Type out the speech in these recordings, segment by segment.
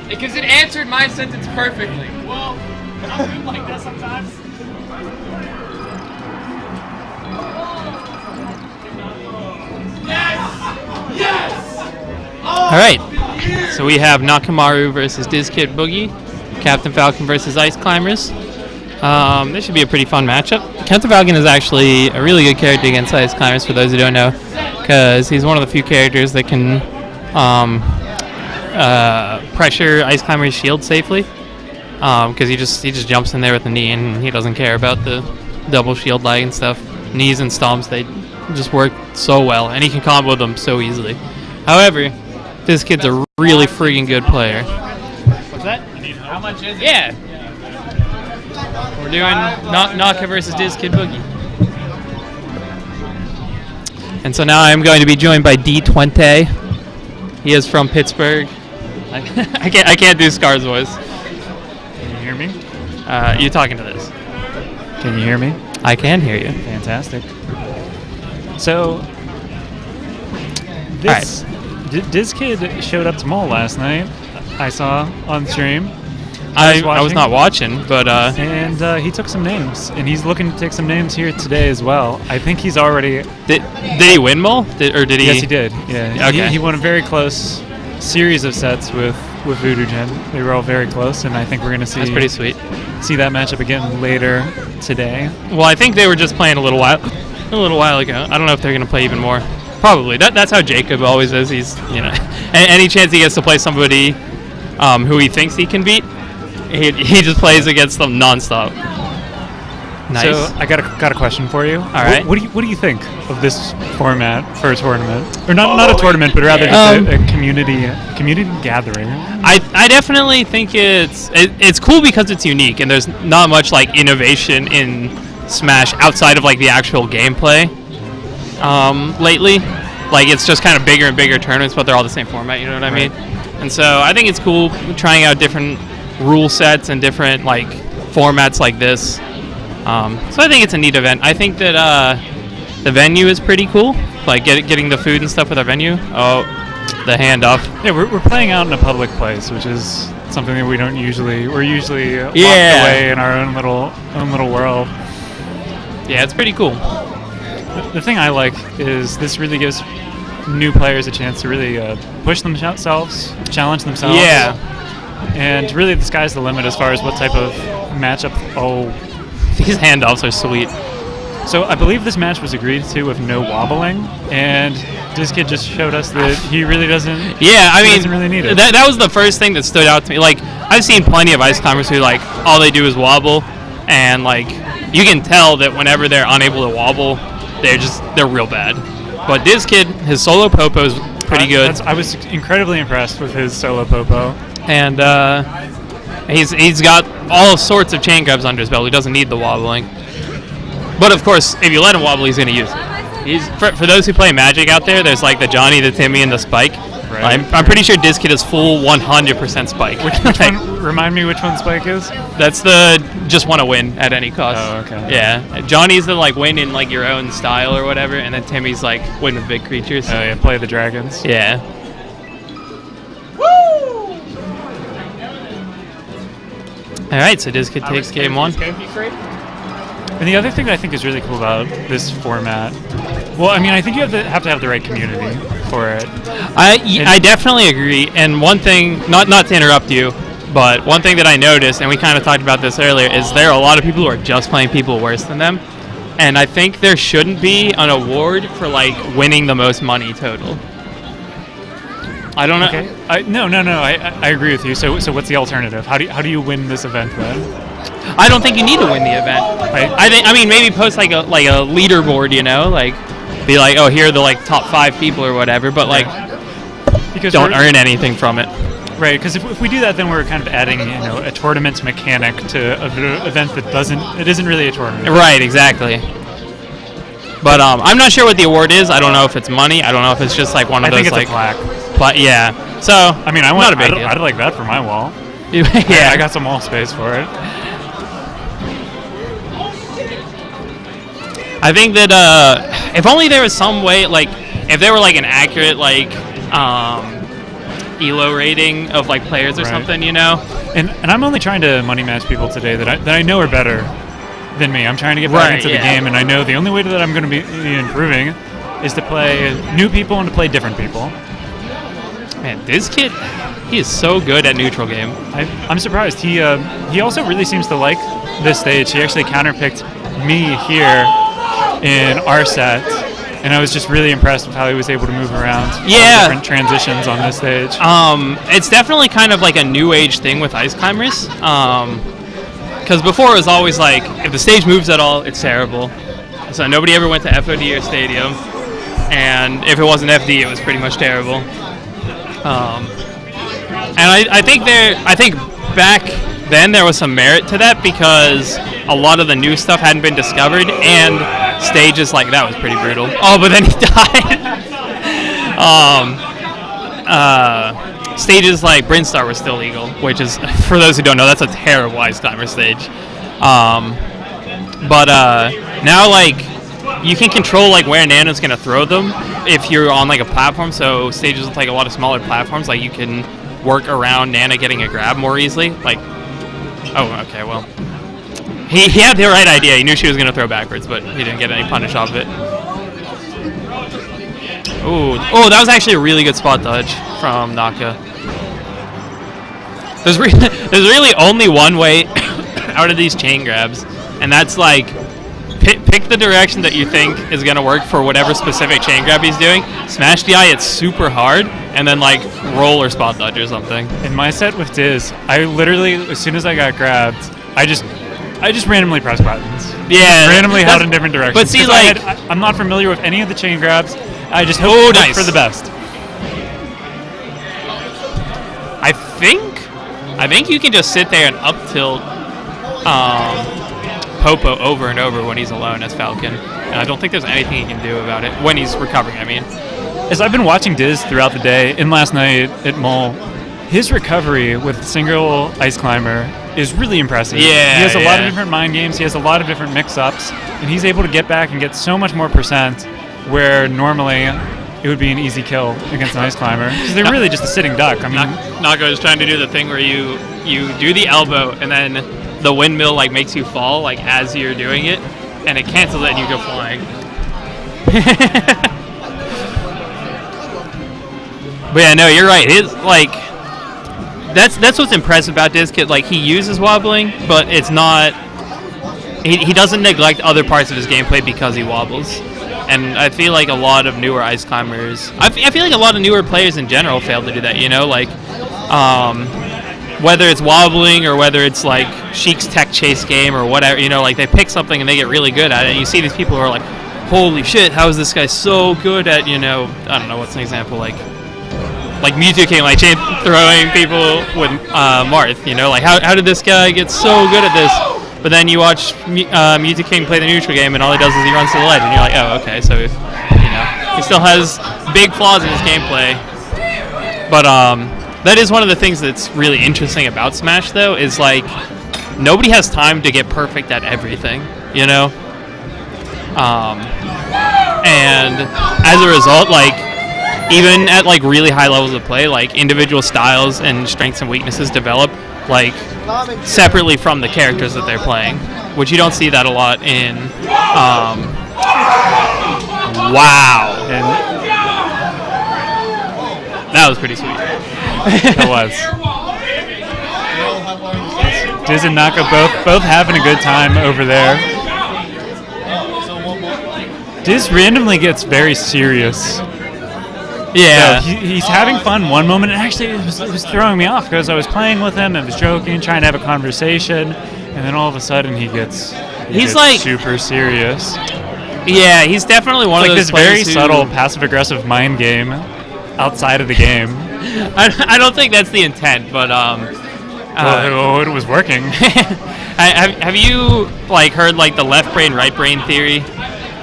Because it answered my sentence perfectly. Well, I'm good like that sometimes. All right, so we have Nakamaru versus dizzkidboogie, Captain Falcon versus Ice Climbers. This should be a pretty fun matchup. Captain Falcon is actually a really good character against Ice Climbers, for those who don't know, because he's one of the few characters that can pressure Ice Climber's shield safely, because he just jumps in there with the knee and he doesn't care about the double shield lag and stuff. Knees and stomps, they just work so well, and he can combo them so easily. However, this kid's a really freaking good player. What's that? How much is it? Yeah. We're doing Naka versus dizzkidboogie. And so now I'm going to be joined by D20. He is from Pittsburgh. I can't do Scar's voice. Can you hear me? You talking to this? Can you hear me? I can hear you. Fantastic. So, this DizzKid showed up to Mole last night. I saw on stream. I was not watching, but and he took some names, and he's looking to take some names here today as well. I think he's already. Did he win Mole? Or did he? Yes, he did. Yeah. Okay. He won a very close series of sets with Voodoo Gen. They were all very close, and I think we're gonna see. That's pretty sweet. See that matchup again later today. Well, I think they were just playing a little while ago. I don't know if they're gonna play even more. Probably. That's how Jacob always is. He's any chance he gets to play somebody who he thinks he can beat, he just plays against them nonstop. Nice. So I got a question for you. All right. What do you think of this format for a tournament, or not a tournament, but rather just a community gathering? I definitely think it's cool because it's unique, and there's not much like innovation in Smash outside of like the actual gameplay. Lately, like it's just kind of bigger and bigger tournaments, but they're all the same format. You know what I mean? And so I think it's cool trying out different rule sets and different like formats like this. So I think it's a neat event. I think that the venue is pretty cool. Like getting the food and stuff with our venue. Oh, the handoff. Yeah, we're playing out in a public place, which is something that we don't usually. We're usually locked away in our own little world. Yeah, it's pretty cool. The thing I like is this really gives new players a chance to really push themselves, challenge themselves. Yeah. And really, the sky's the limit as far as what type of matchup. These handoffs are sweet. So I believe this match was agreed to with no wobbling, and DizzKid just showed us that he really doesn't. Yeah, I mean, doesn't really need it. That was the first thing that stood out to me. Like, I've seen plenty of Ice Climbers who like all they do is wobble, and like you can tell that whenever they're unable to wobble, they're real bad. But DizzKid, his solo popo is pretty good. I was incredibly impressed with his solo popo. And he's got all sorts of chain grabs under his belt. He doesn't need the wobbling. But of course, if you let him wobble, he's going to use it. For those who play Magic out there, there's like the Johnny, the Timmy, and the Spike. Right. I'm pretty sure DizzKid is full 100% Spike. Which one? Remind me which one Spike is? That's the just want to win at any cost. Oh, okay. Yeah. Johnny's the like win in like your own style or whatever, and then Timmy's like win with big creatures. Oh yeah, play the dragons. Yeah. All right, so DizzKid takes game one. And the other thing that I think is really cool about this format, well, I mean, I think you have to have the right community for it. I definitely agree. And one thing, not to interrupt you, but one thing that I noticed, and we kind of talked about this earlier, is there are a lot of people who are just playing people worse than them. And I think there shouldn't be an award for like winning the most money total. I don't know. Okay. No. I agree with you. So what's the alternative? How do you win this event then? I don't think you need to win the event. Right. I mean maybe post like a leaderboard, like be like, oh, here are the like top 5 people or whatever, but like because don't earn anything from it. Right, because if we do that, then we're kind of adding a tournament mechanic to an event that isn't really a tournament. Right, exactly. But I'm not sure what the award is. I don't know if it's money. I don't know if it's just like one of those think it's like a plaque. Yeah. So I mean, I'd like that for my wall. Yeah, I got some wall space for it. I think that if only there was some way, like if there were like an accurate like elo rating of like players or Right. something, you know. And I'm only trying to money match people today that I know are better than me. I'm trying to get back Right, into the yeah. game, and I know the only way that I'm going to be improving is to play new people and to play different people. Man, this kid, he is so good at neutral game. I'm surprised. He also really seems to like this stage. He actually counterpicked me here in our set, and I was just really impressed with how he was able to move around all the Yeah. different transitions on this stage. It's definitely kind of like a new age thing with ice climbers. Because before it was always like, if the stage moves at all, it's terrible. So nobody ever went to FOD or Stadium, and if it wasn't FD, it was pretty much terrible. And I think back then there was some merit to that because a lot of the new stuff hadn't been discovered, and stages like that was pretty brutal. Oh, but then he died. Stages like Brinstar were still legal, which is, for those who don't know, that's a terrible ice climber stage. But now, like, you can control like where Nana's gonna throw them if you're on like a platform. So stages with like a lot of smaller platforms, like you can work around Nana getting a grab more easily. Like, oh, okay, well, he had the right idea. He knew she was gonna throw backwards, but he didn't get any punish off of it. Oh, that was actually a really good spot dodge from Naka. There's really only one way out of these chain grabs, and that's like pick the direction that you think is going to work for whatever specific chain grab he's doing. Smash the eye, it's super hard, and then like roll or spot dodge or something. In my set with Diz, I literally, as soon as I got grabbed, I just randomly pressed buttons. Yeah, Randomly held in different directions. But see, 'Cause like, I'm not familiar with any of the chain grabs. I just hope nice. for the best. I think you can just sit there and up tilt Popo over and over when he's alone as Falcon. And I don't think there's anything he can do about it when he's recovering, I mean. As I've been watching Diz throughout the day, and last night at Mole, his recovery with single ice climber is really impressive. Yeah, he has a lot of yeah. different mind games. He has a lot of different mix-ups, and he's able to get back and get so much more percent where normally it would be an easy kill against an ice climber because they're really just a sitting duck. I mean, Naka is trying to do the thing where you do the elbow and then the windmill like makes you fall like as you're doing it, and it cancels it and you go flying. But yeah, no, you're right. His like that's what's impressive about this kid. Like, he uses wobbling, but it's not. He doesn't neglect other parts of his gameplay because he wobbles. And I feel like a lot of newer ice climbers, I feel like a lot of newer players in general fail to do that, you know, like, whether it's wobbling or whether it's like Sheik's tech chase game or whatever, you know, like they pick something and they get really good at it. And you see these people who are like, holy shit, how is this guy so good at, you know, I don't know, what's an example, like Mewtwo came like chain throwing people with Marth, you know, like how did this guy get so good at this? But then you watch Mewtwo King play the neutral game, and all he does is he runs to the ledge, and you're like, oh, okay, so, you know, he still has big flaws in his gameplay. But that is one of the things that's really interesting about Smash, though, is, like, nobody has time to get perfect at everything, you know? And as a result, like, even at, like, really high levels of play, like, individual styles and strengths and weaknesses develop, like, separately from the characters that they're playing, which you don't see that a lot in wow, and that was pretty sweet. It was. Diz and Naka both having a good time over there. Diz randomly gets very serious. Yeah, So he's having fun one moment, and actually it was throwing me off because I was playing with him and was joking, trying to have a conversation, and then all of a sudden he gets like super serious. Yeah, he's definitely one Like of those this very players subtle passive-aggressive mind game outside of the game. I don't think that's the intent, but Well, it was working. have you like heard like the left brain right brain theory?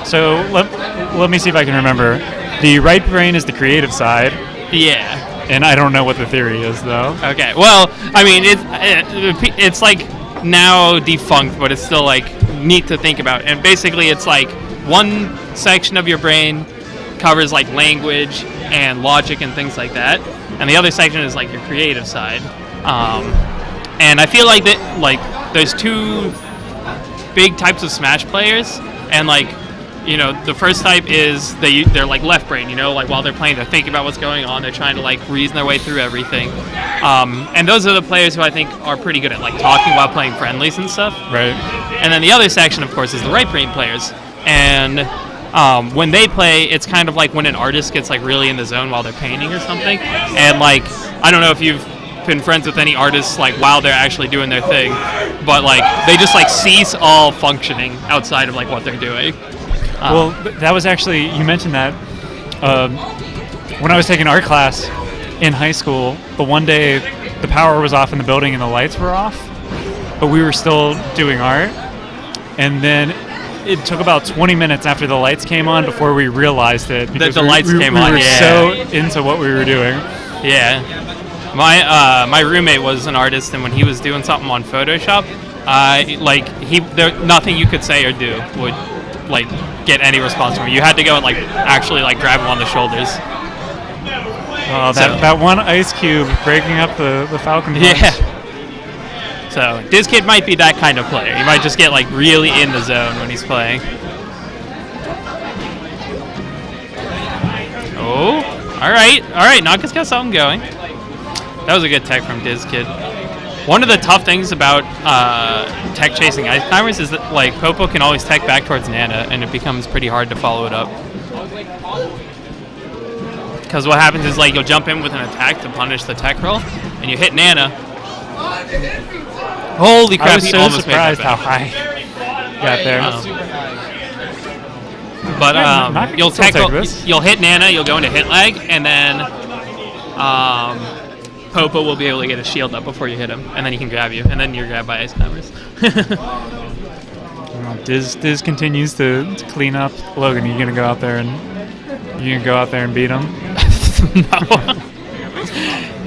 So let me see if I can remember. The right brain is the creative side. Yeah. And I don't know what the theory is, though. Okay. Well, I mean, it's like now defunct, but it's still like neat to think about. And basically, it's like one section of your brain covers like language and logic and things like that, and the other section is like your creative side. And I feel like that there's two big types of Smash players, and like, you know, the first type is they're like left brain, you know, like while they're playing, they're thinking about what's going on, they're trying to like reason their way through everything. And those are the players who I think are pretty good at like talking while playing friendlies and stuff. Right. And then the other section, of course, is the right brain players. And when they play, it's kind of like when an artist gets like really in the zone while they're painting or something. And like, I don't know if you've been friends with any artists like while they're actually doing their thing, but like they just like cease all functioning outside of like what they're doing. Well, that was actually, you mentioned that when I was taking art class in high school, the one day the power was off in the building and the lights were off, but we were still doing art. And then it took about 20 minutes after the lights came on before we realized it. That the lights came on, We were yeah. so into what we were doing. Yeah. My roommate was an artist, and when he was doing something on Photoshop, nothing you could say or do would like get any response from him. You had to go and like actually like grab him on the shoulders. Oh, that one ice cube breaking up the Falcon punch. Yeah. So dizzkid might be that kind of player. He might just get like really in the zone when he's playing. Oh, all right. Naka's got something going. That was a good tech from dizzkid. One of the tough things about tech chasing ice climbers is that like Popo can always tech back towards Nana, and it becomes pretty hard to follow it up. Because what happens is like you'll jump in with an attack to punish the tech roll, and you hit Nana. Holy crap! I was he so almost surprised made how that back. high got there. But you'll you'll hit Nana, you'll go into hit lag, and then Popo will be able to get a shield up before you hit him, and then he can grab you, and then you're grabbed by ice climbers. Diz continues to clean up. Logan, you gonna go out there and beat him? No.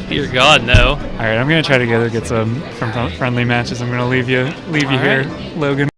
Dear God, no. All right, I'm gonna try to get some from friendly matches. I'm gonna leave you here, Logan.